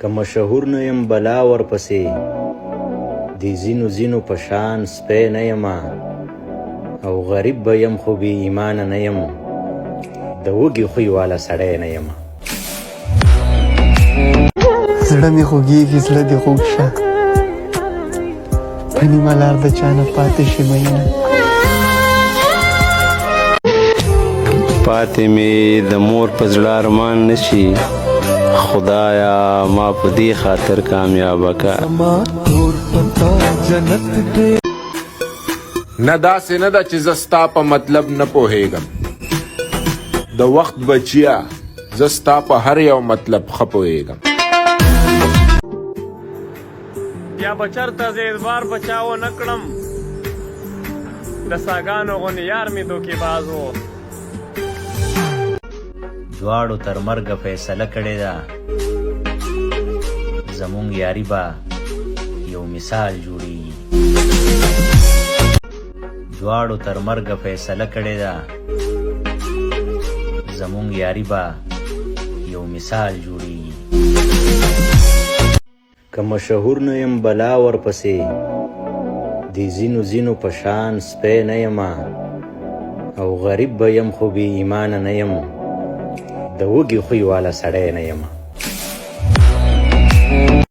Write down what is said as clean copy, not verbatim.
که مشهور نه یم بلا ورپسې د ځینو ځینو په شان سپی نه یمه او غریب به یم خو بې ایمانه نه یم د وږي خوی والا سړی نه یمه زړه مې خوږېږي زړه دې خوږ شه په نیمه لار د چا نه پاتې شي مینه پاتې مې د مور په زړه ارمان نشي خدایا ما په دې خاطر کامیابه کا نه داسې نه ده چې زه ستا په مطلب نه پوهېږم د وخت بچیا زه ستا په هر یو مطلب ښه پوهېږم یا بچرته زه اعتبار بچاو نه کړم د ساګانو غوندې یار مې دوکېباز و دواړو تر مرګه فیصله کړې ده زمونږ یاري به یو مثال جوړیږي دواړو تر مرګه فیصله کړې ده زمونږ یاري به یو مثال جوړیږي که مشهور نه یم بلا ورپسې د ځینو ځینو په شان سپی نه یمه او غریب به یم خو بې ایمانه نه یم د وږي خوی والا سړی نه یمه